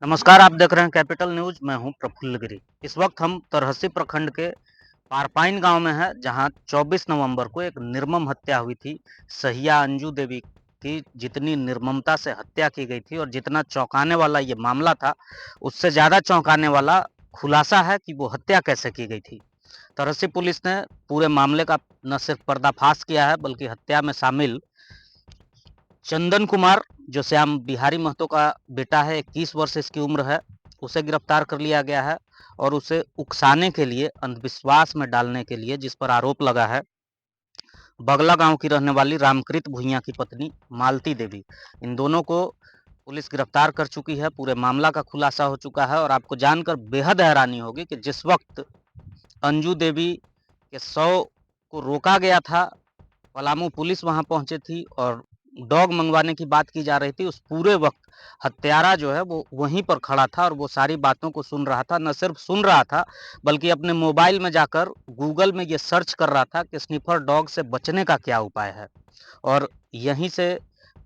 नमस्कार, आप देख रहे हैं कैपिटल न्यूज़, मैं हूं प्रफुल्ल गिरी। इस वक्त हम तरहसी प्रखंड के पारपाइन गांव में हैं, जहां 24 नवंबर को एक निर्मम हत्या हुई थी। सहिया अंजू देवी की जितनी निर्ममता से हत्या की गई थी और जितना चौंकाने वाला ये मामला था, उससे ज़्यादा चौंकाने वाला खुलासा है कि वो हत्या कैसे की गई थी। तरहसी पुलिस ने पूरे मामले का न सिर्फ पर्दाफाश किया है, बल्कि हत्या में शामिल चंदन कुमार, जो श्याम बिहारी महतो का बेटा है, 21 वर्ष इसकी उम्र है, उसे गिरफ्तार कर लिया गया है और उसे उकसाने के लिए, अंधविश्वास में डालने के लिए, जिस पर आरोप लगा है, बगला गांव की रहने वाली रामकृत भुइयां की पत्नी मालती देवी, इन दोनों को पुलिस गिरफ्तार कर चुकी है। पूरे मामला का खुलासा हो चुका है और आपको जानकर बेहद हैरानी होगी कि जिस वक्त अंजू देवी के शव को रोका गया था, पलामू पुलिस वहां पहुंची थी और डॉग मंगवाने की बात की जा रही थी, उस पूरे वक्त हत्यारा जो है वो वहीं पर खड़ा था और वो सारी बातों को सुन रहा था। न सिर्फ सुन रहा था, बल्कि अपने मोबाइल में जाकर गूगल में ये सर्च कर रहा था कि स्निफर डॉग से बचने का क्या उपाय है। और यहीं से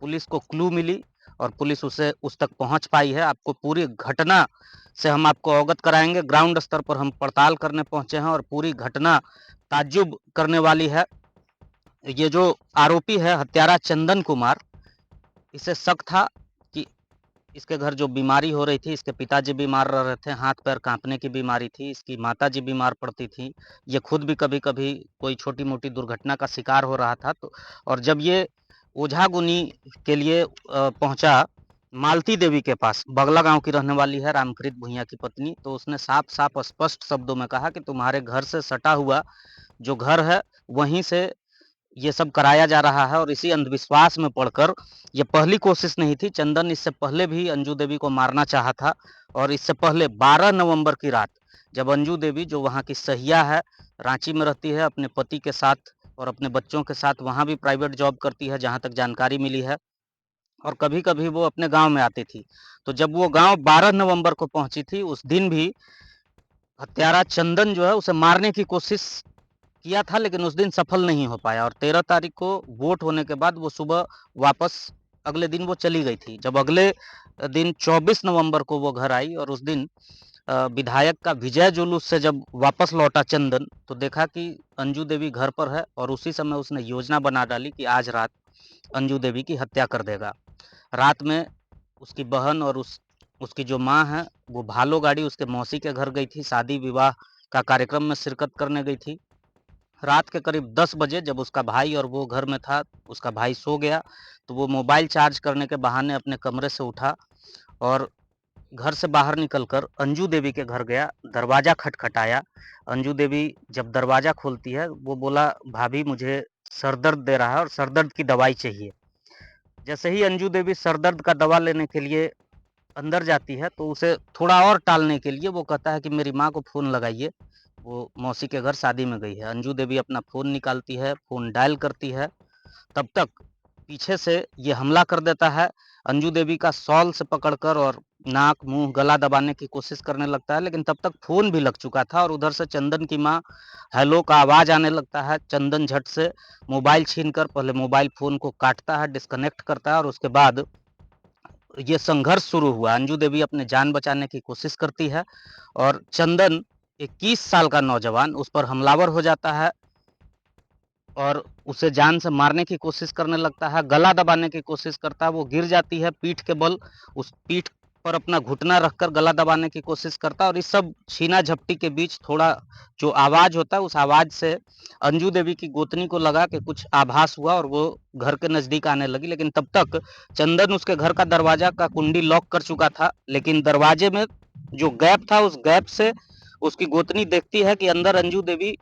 पुलिस को क्लू मिली और पुलिस उसे उस तक पहुंच पाई है। आपको पूरी घटना से हम आपको अवगत कराएंगे। ग्राउंड स्तर पर हम पड़ताल करने पहुंचे हैं और पूरी घटना ताज्जुब करने वाली है। ये जो आरोपी है हत्यारा चंदन कुमार, इसे शक था कि इसके घर जो बीमारी हो रही थी, इसके पिताजी बीमार रह रहे थे, हाथ पैर कांपने की बीमारी थी, इसकी माताजी बीमार पड़ती थी, ये खुद भी कभी कभी कोई छोटी मोटी दुर्घटना का शिकार हो रहा था। तो और जब ये ओझा गुनी के लिए पहुंचा मालती देवी के पास, बगला गांव की रहने वाली है रामकृत भुइयां की पत्नी, तो उसने साफ साफ स्पष्ट शब्दों में कहा कि तुम्हारे घर से सटा हुआ जो घर है, वहीं से ये सब कराया जा रहा है। और इसी अंधविश्वास में पड़कर, ये पहली कोशिश नहीं थी, चंदन इससे पहले भी अंजू देवी को मारना चाहा था। और इससे पहले 12 नवंबर की रात, जब अंजू देवी, जो वहाँ की सहिया है, रांची में रहती है अपने पति के साथ और अपने बच्चों के साथ, वहाँ भी प्राइवेट जॉब करती है जहाँ तक जानकारी मिली है, और कभी कभी वो अपने गांव में आती थी। तो जब वो गांव 12 नवंबर को पहुंची थी, उस दिन भी हत्यारा चंदन जो है उसे मारने की कोशिश किया था, लेकिन उस दिन सफल नहीं हो पाया। और 13 तारीख को वोट होने के बाद वो सुबह वापस, अगले दिन वो चली गई थी। जब अगले दिन 24 नवंबर को वो घर आई और उस दिन विधायक का विजय जुलूस से जब वापस लौटा चंदन, तो देखा कि अंजू देवी घर पर है और उसी समय उसने योजना बना डाली कि आज रात अंजू देवी की हत्या कर देगा। रात में उसकी बहन और उसकी जो माँ है, वो भालो गाड़ी उसके मौसी के घर गई थी, शादी विवाह का कार्यक्रम में शिरकत करने गई थी। रात के करीब 10 बजे जब उसका भाई और वो घर में था, उसका भाई सो गया, तो वो मोबाइल चार्ज करने के बहाने अपने कमरे से उठा और घर से बाहर निकलकर अंजू देवी के घर गया, दरवाज़ा खटखटाया। अंजू देवी जब दरवाज़ा खोलती है, वो बोला, भाभी मुझे सर दर्द दे रहा है और सर दर्द की दवाई चाहिए। जैसे ही अंजू देवी सर दर्द का दवा लेने के लिए अंदर जाती है, तो उसे थोड़ा और टालने के लिए वो कहता है कि मेरी माँ को फ़ोन लगाइए, वो मौसी के घर शादी में गई है। अंजू देवी अपना फ़ोन निकालती है, फ़ोन डायल करती है, तब तक पीछे से ये हमला कर देता है। अंजू देवी का शॉल से पकड़कर और नाक, मुँह, गला दबाने की कोशिश करने लगता है, लेकिन तब तक फ़ोन भी लग चुका था और उधर से चंदन की माँ हेलो का आवाज़ आने लगता है। चंदन झट से मोबाइल छीनकर पहले मोबाइल फ़ोन को काटता है, डिस्कनेक्ट करता है और उसके बाद ये संघर्ष शुरू हुआ। अंजू देवी अपनी जान बचाने की कोशिश करती है और चंदन, 21 साल का नौजवान, उस पर हमलावर हो जाता है और उसे जान से मारने की कोशिश करने लगता है, गला दबाने की कोशिश करता है। वो गिर जाती है पीठ के बल, उस पीठ पर अपना घुटना रखकर गला दबाने की कोशिश करता है और इस सब छीना झपटी के बीच थोड़ा जो आवाज़ होता है, उस आवाज़ से अंजू देवी की गोतनी को लगा कि कुछ आभास हुआ और वो घर के नज़दीक आने लगी। लेकिन तब तक चंदन उसके घर का दरवाज़ा का कुंडी लॉक कर चुका था, लेकिन दरवाजे में जो गैप था, उस गैप से उसकी गोतनी देखती है कि अंदर अंजू देवी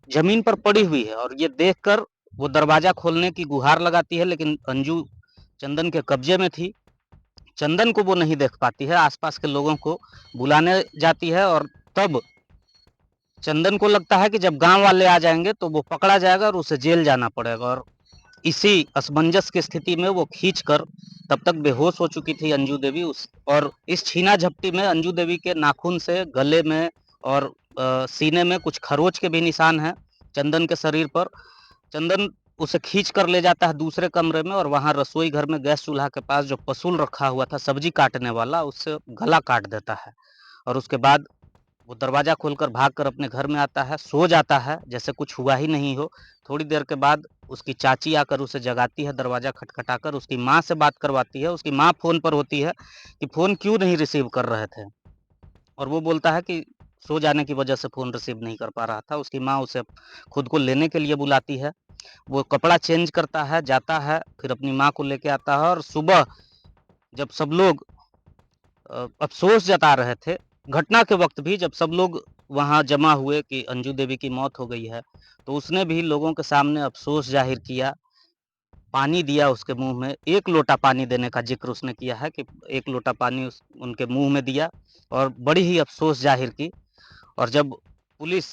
जमीन पर पड़ी हुई है और ये देखकर वो दरवाजा खोलने की गुहार लगाती है, लेकिन अंजू चंदन के कब्जे में थी। चंदन को वो नहीं देख पाती है, आसपास के लोगों को बुलाने जाती है और तब चंदन को लगता है कि जब गांव वाले आ जाएंगे तो वो पकड़ा जाएगा और उसे जेल जाना पड़ेगा। और इसी असमंजस की स्थिति में वो खींचकर, तब तक बेहोश हो चुकी थी अंजू देवी, उस और इस छीना झपटी में अंजू देवी के नाखून से गले में और सीने में कुछ खरोच के भी निशान हैं चंदन के शरीर पर। चंदन उसे खींच कर ले जाता है दूसरे कमरे में और वहाँ रसोई घर में गैस चूल्हा के पास जो पसूल रखा हुआ था सब्जी काटने वाला, उससे गला काट देता है। और उसके बाद वो दरवाज़ा खोलकर भागकर अपने घर में आता है, सो जाता है जैसे कुछ हुआ ही नहीं हो। थोड़ी देर के बाद उसकी चाची आकर उसे जगाती है, दरवाज़ा खटखटाकर उसकी माँ से बात करवाती है। उसकी माँ फ़ोन पर होती है कि फ़ोन क्यों नहीं रिसीव कर रहे थे? और वो बोलता है कि सो जाने की वजह से फ़ोन रिसीव नहीं कर पा रहा था। उसकी माँ उसे खुद को लेने के लिए बुलाती है। वो कपड़ा चेंज करता है, जाता है, फिर अपनी माँ को लेके आता है और सुबह जब सब लोग अफ़सोस जता रहे थे, घटना के वक़्त भी जब सब लोग वहाँ जमा हुए कि अंजू देवी की मौत हो गई है, तो उसने भी लोगों के सामने अफ़सोस ज़ाहिर किया, पानी दिया उसके मुँह में, 1 लोटा पानी देने का ज़िक्र उसने किया है कि 1 लोटा पानी उनके मुँह में दिया और बड़ी ही अफ़सोस ज़ाहिर की। और जब पुलिस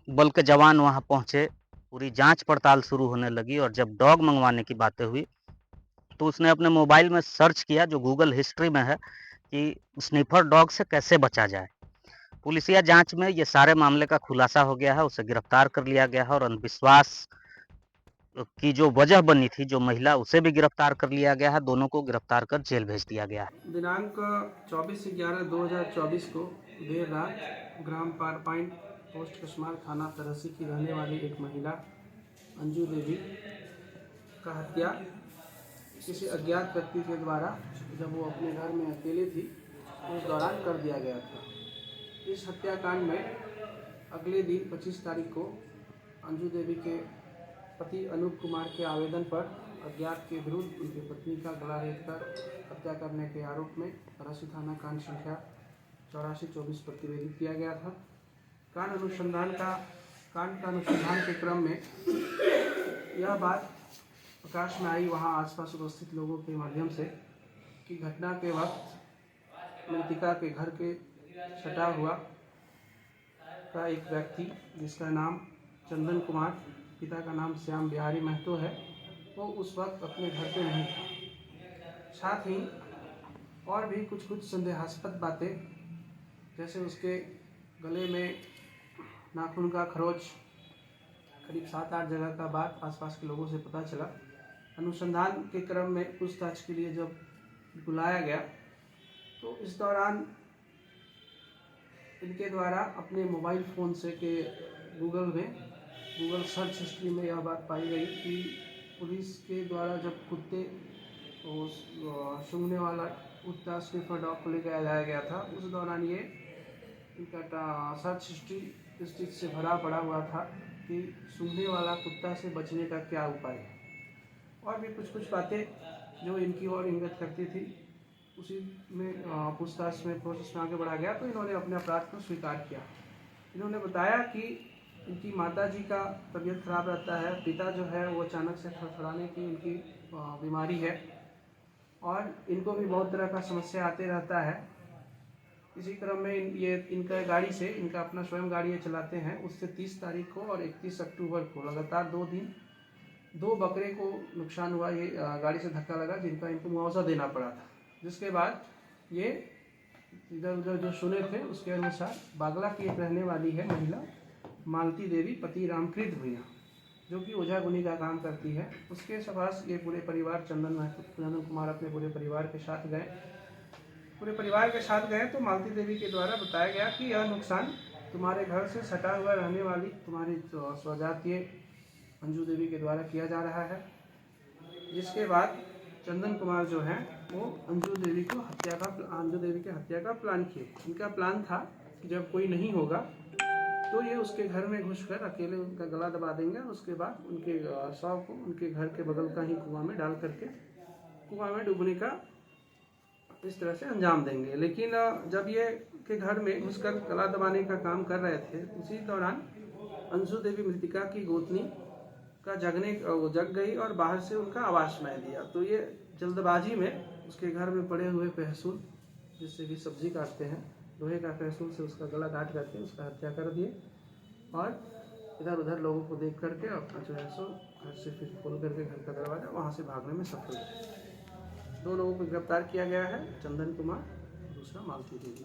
बल के जवान वहाँ पहुँचे, पूरी जाँच-पड़ताल शुरू होने लगी और जब डॉग मँगवाने की बातें हुई, तो उसने अपने मोबाइल में सर्च किया जो गूगल हिस्ट्री में है कि स्निफर डॉग से कैसे बचा जाए। पुलिसिया जाँच में ये सारे मामले का खुलासा हो गया है, उसे गिरफ्तार कर लिया गया है और अंधविश्वास की जो वजह बनी थी, जो महिला उसे भी गिरफ्तार कर लिया गया है, दोनों को गिरफ्तार कर जेल भेज दिया गया है। दिनांक 24/11/2024 को देर रात ग्राम पारपाइन पोस्ट कस्मार थाना तरहसी की रहने वाली एक महिला अंजू देवी का हत्या किसी अज्ञात व्यक्ति के द्वारा जब वो अपने घर में अकेले थी उस दौरान कर दिया गया था। इस हत्याकांड में अगले दिन 25 तारीख को अंजू देवी के पति अनूप कुमार के आवेदन पर अज्ञात के विरुद्ध उनकी पत्नी का गला रेतकर हत्या करने के आरोप में तरहसी थाना कांड संख्या 8424 प्रतिवेदित किया गया था। कांड का अनुसंधान के क्रम में यह बात प्रकाश में आई वहां आसपास उपस्थित लोगों के माध्यम से कि घटना के वक्त मृतिका के घर के सटा हुआ का एक व्यक्ति जिसका नाम चंदन कुमार, पिता का नाम श्याम बिहारी महतो है, वो उस वक्त अपने घर पे नहीं था। साथ ही और भी कुछ संदेहास्पद बातें, जैसे उसके गले में नाखून का खरोच करीब 7-8 जगह का बात आसपास के लोगों से पता चला। अनुसंधान के क्रम में पूछताछ के लिए जब बुलाया गया तो इस दौरान इनके द्वारा अपने मोबाइल फ़ोन से के गूगल सर्च हिस्ट्री में यह बात पाई गई कि पुलिस के द्वारा जब कुत्ते सूंघने वाला कुत्ता स्निफर डॉग को लेकर जाया गया था, उस दौरान ये इनका सर्च हिस्ट्री इस चीज़ से भरा पड़ा हुआ था कि सूंघने वाला कुत्ता से बचने का क्या उपाय है। और भी कुछ बातें जो इनकी ओर इंगित करती थी, उसी में पूछताछ में प्रोसेस में आगे बढ़ा गया तो इन्होंने अपने अपराध को स्वीकार किया। इन्होंने बताया कि इनकी माताजी का तबीयत खराब रहता है, पिता जो है वो अचानक से थड़थड़ाने की इनकी बीमारी है और इनको भी बहुत तरह का समस्या आते रहता है। इसी क्रम में इनका गाड़ी से, इनका अपना स्वयं गाड़ी चलाते हैं, उससे 30 तारीख को और 31 अक्टूबर को लगातार 2 दिन 2 बकरे को नुकसान हुआ, ये गाड़ी से धक्का लगा जिनका इनको मुआवजा देना पड़ा था। जिसके बाद ये इधर उधर जो सुने थे उसके अनुसार बागला की एक रहने वाली है महिला मालती देवी, पति रामकृत भूया, जो कि ओझागुनी का काम करती है, उसके पास ये पूरे परिवार चंदन कुमार अपने पूरे परिवार के साथ गए तो मालती देवी के द्वारा बताया गया कि यह नुकसान तुम्हारे घर से सटा हुआ रहने वाली तुम्हारी स्वजातीय अंजू देवी के द्वारा किया जा रहा है। जिसके बाद चंदन कुमार जो हैं वो अंजू देवी की हत्या का प्लान किए। इनका प्लान था कि जब कोई नहीं होगा तो ये उसके घर में घुसकर अकेले उनका गला दबा देंगे और उसके बाद उनके शव को उनके घर के बगल का ही कुआं में डाल करके कुआं में डूबने का इस तरह से अंजाम देंगे। लेकिन जब ये के घर में घुसकर गला दबाने का काम कर रहे थे, उसी दौरान अंजू देवी मृतिका की गोतनी का जग गई और बाहर से उनका आवाज़ सुनाई दिया। तो ये जल्दबाजी में उसके घर में पड़े हुए पहसूल, जिससे कि सब्जी काटते हैं, लोहे का पहसूल से उसका गला काट करके उसका हत्या कर दिए और इधर उधर लोगों को देख करके अपना जो है सो घर से फिर खोल करके घर का दरवाज़ा वहाँ से भागने में सफल हुए। 2 लोगों को गिरफ्तार किया गया है, चंदन कुमार, दूसरा मालती देवी।